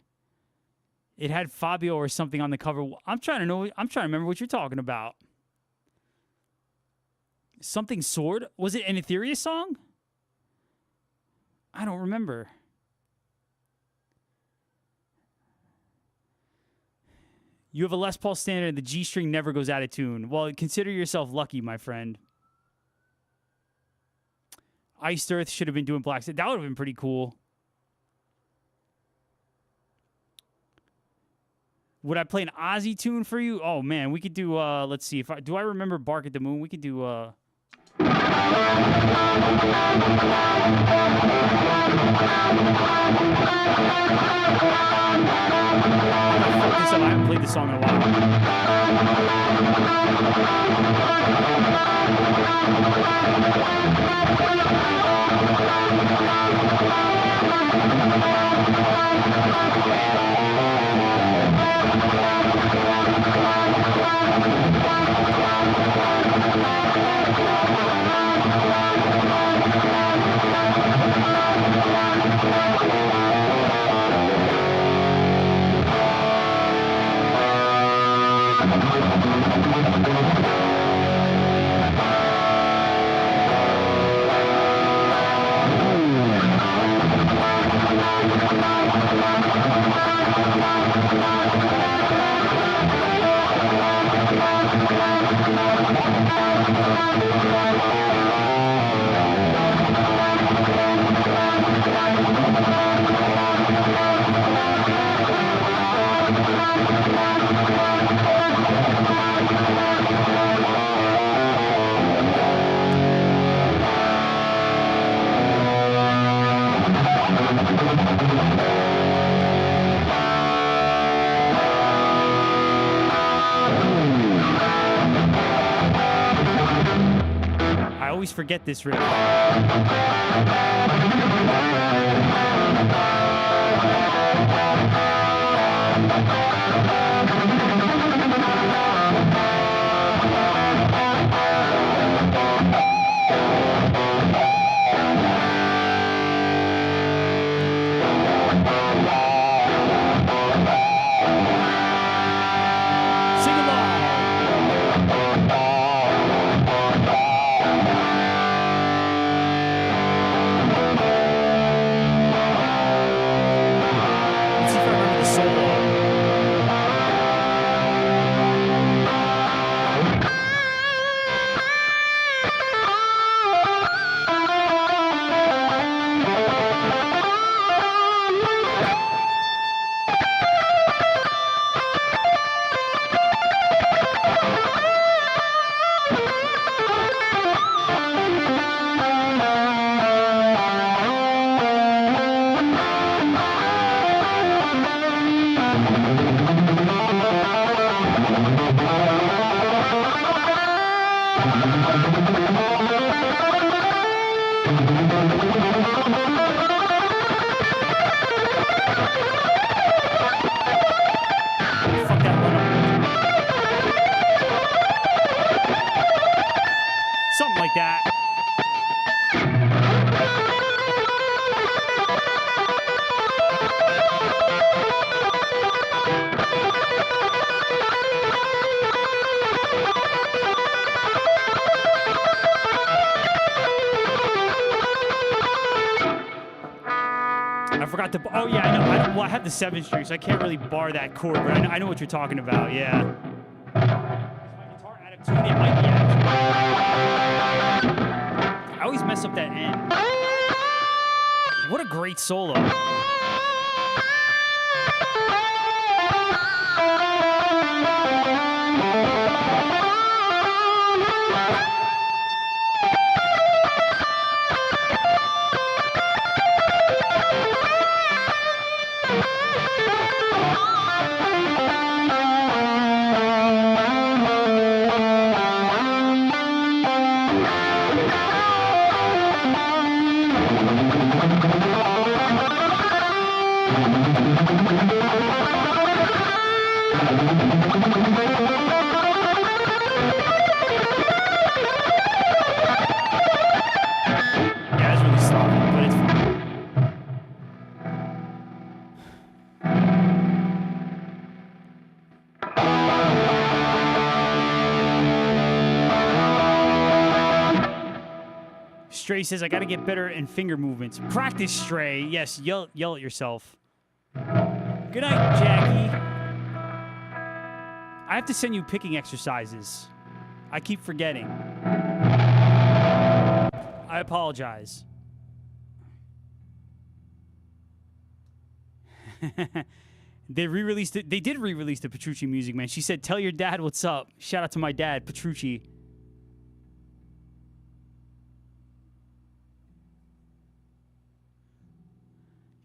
It had Fabio or something on the cover. I'm trying to remember what you're talking about. Something Sword? Was it an Etherius song? I don't remember. You have a Les Paul Standard and the G string never goes out of tune. Well, consider yourself lucky, my friend. Iced Earth should have been doing Black Sabbath. That would have been pretty cool. Would I play an Ozzy tune for you? Oh, man, we could do, let's see. Do I remember Bark at the Moon? We could do, I haven't played this song in a I always forget this riff. Something like that. I forgot to. Oh yeah, I know. Well, I have the 7th string, so I can't really bar that chord, but I know what you're talking about. Yeah. Is my guitar out of tune? It might be out of tune. I always mess up that end. What a great solo. Stray says, I gotta get better in finger movements. Practice, Stray. Yes, yell at yourself. Good night, Jackie. I have to send you picking exercises. I keep forgetting. I apologize. They re-released it. They did re-release the Petrucci music, man. She said, tell your dad what's up. Shout out to my dad, Petrucci.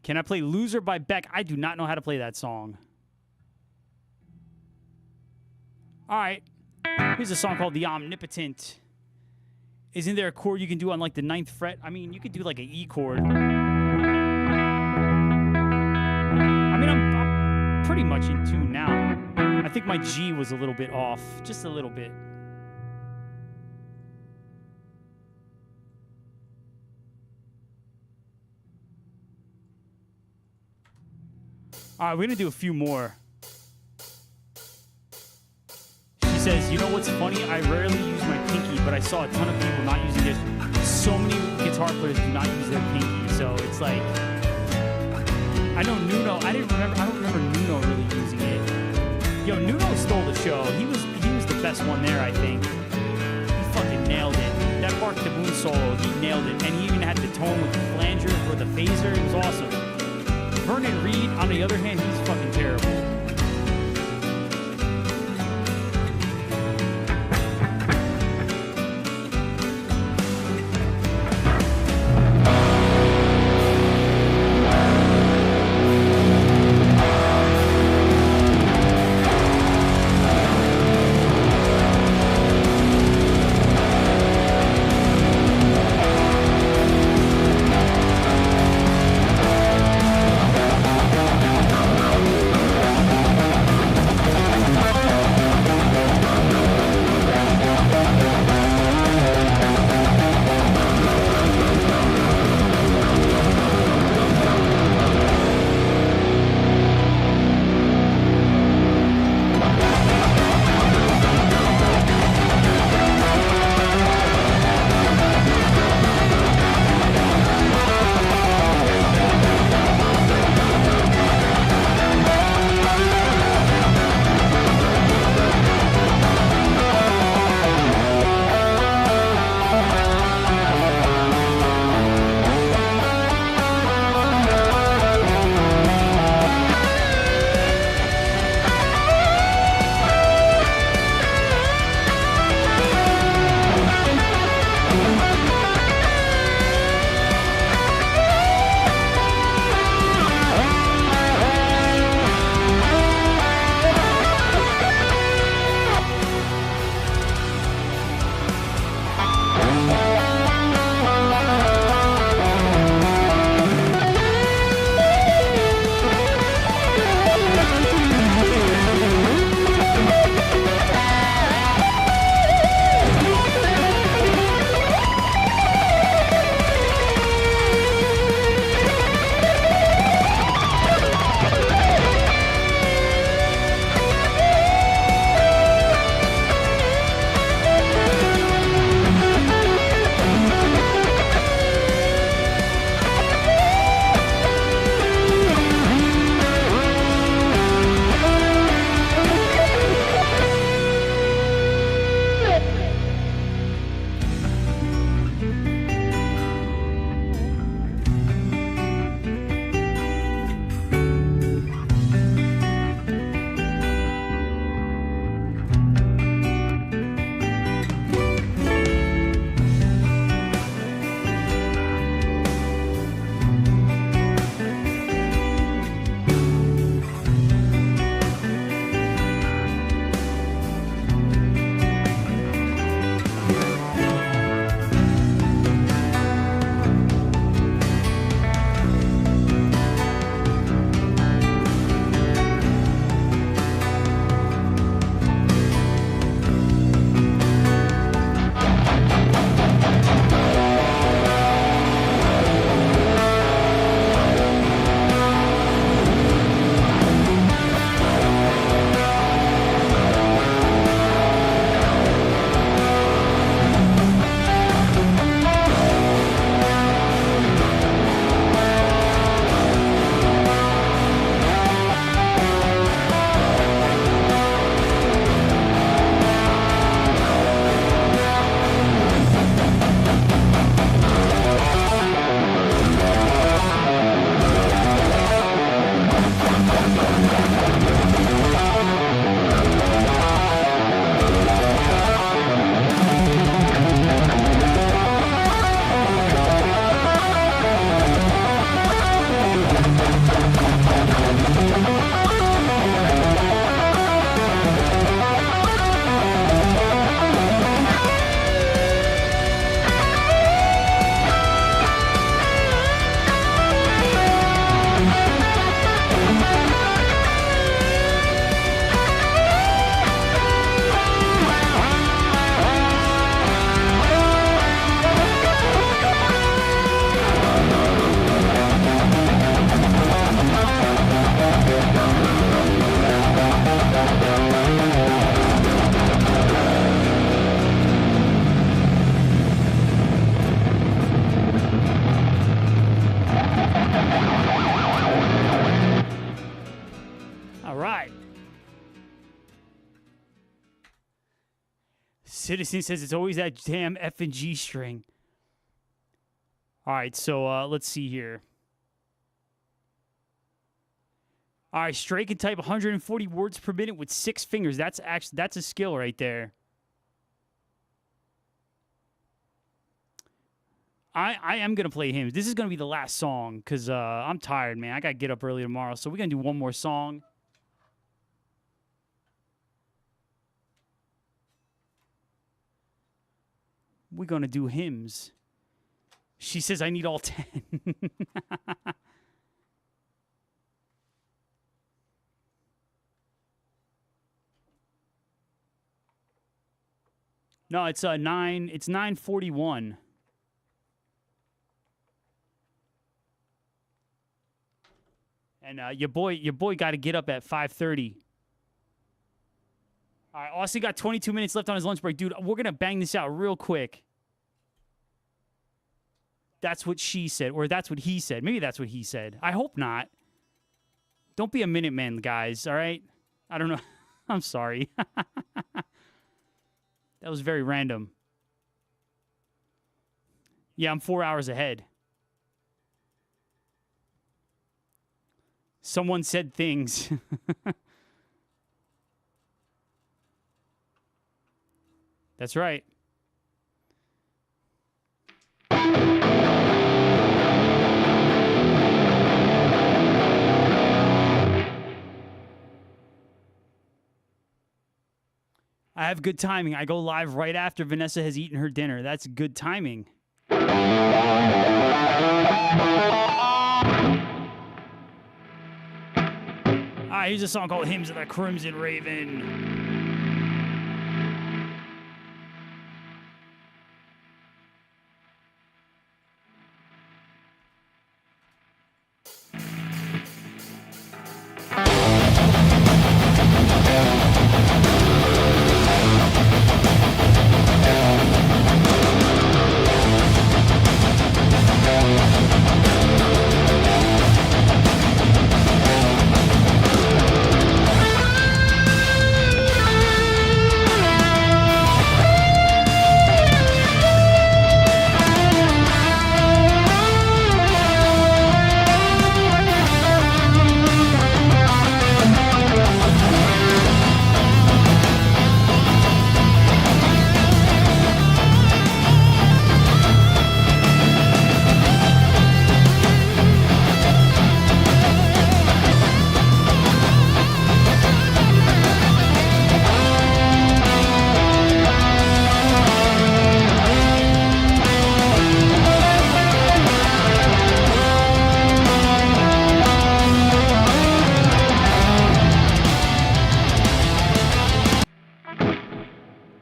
Can I play Loser by Beck? I do not know how to play that song. All right. Here's a song called The Omnipotent. Isn't there a chord you can do on like the 9th fret? I mean, you could do like an E chord. I mean, I'm pretty much in tune now. I think my G was a little bit off. Just a little bit. All right, we're going to do a few more. She says, you know what's funny? I rarely use my pinky, but I saw a ton of people not using it. So many guitar players do not use their pinky, so it's like... I know Nuno. I don't remember Nuno really using it. Yo, Nuno stole the show. He was the best one there, I think. He fucking nailed it. That Bark the Boom solo, he nailed it. And he even had the tone with the flanger for the phaser. It was awesome. Vernon Reid, on the other hand, he's fucking terrible. Citizen says it's always that damn F and G string. All right, so let's see here. All right, Stray can type 140 words per minute with 6 fingers. That's a skill right there. I am gonna play hymns. This is gonna be the last song because I'm tired, man. I gotta get up early tomorrow, so we're gonna do one more song. We're gonna do hymns. She says I need all 10. No, it's 9. It's 9:41. And your boy got to get up at 5:30. All right, Austin got 22 minutes left on his lunch break. Dude, we're going to bang this out real quick. That's what she said, or that's what he said. Maybe that's what he said. I hope not. Don't be a Minuteman, guys, all right? I don't know. I'm sorry. That was very random. Yeah, I'm 4 hours ahead. Someone said things. That's right. I have good timing. I go live right after Vanessa has eaten her dinner. That's good timing. All right, here's a song called Hymns of the Crimson Raven.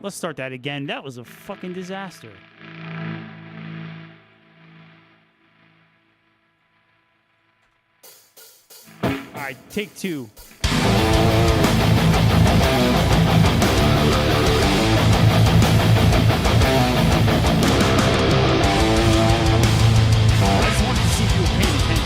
Let's start that again. That was a fucking disaster. All right, take 2. I just wanted to see if you were paying attention.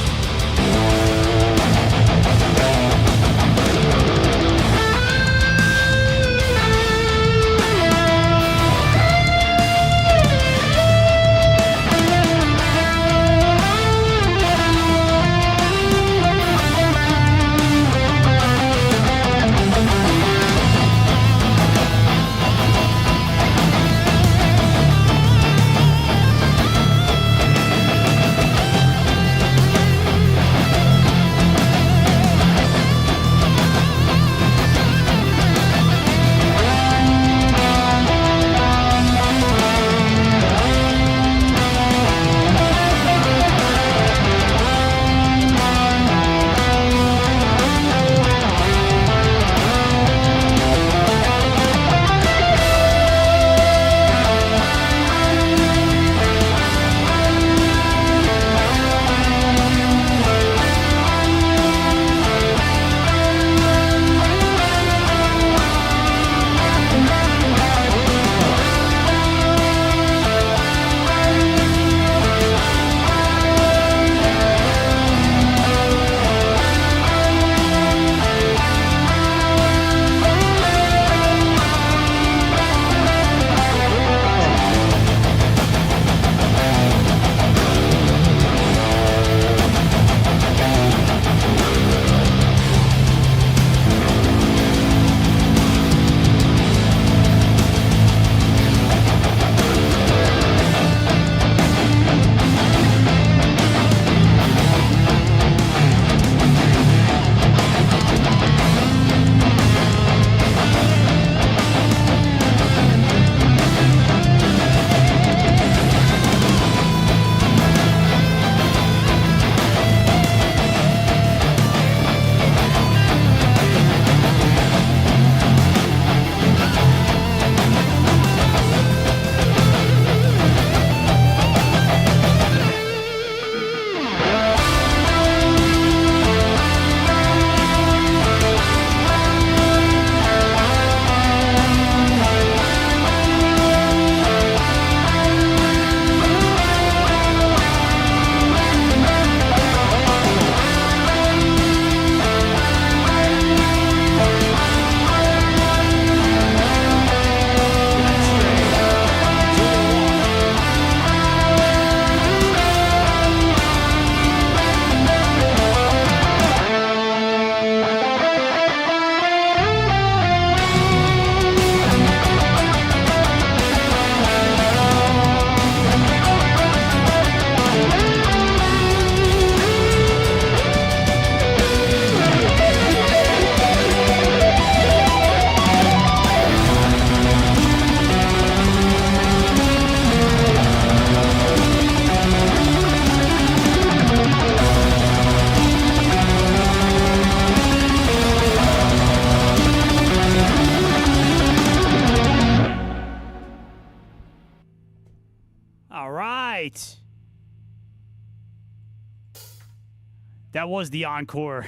That was the encore.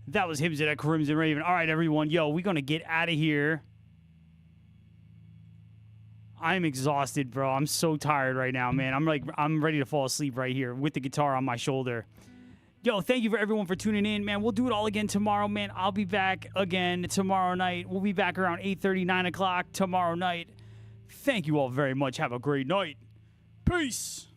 That was Hibbs at Crimson Raven. All right, everyone. Yo, we're going to get out of here. I'm exhausted, bro. I'm so tired right now, man. I'm ready to fall asleep right here with the guitar on my shoulder. Yo, thank you for everyone for tuning in, man. We'll do it all again tomorrow, man. I'll be back again tomorrow night. We'll be back around 8:30, 9 o'clock tomorrow night. Thank you all very much. Have a great night. Peace.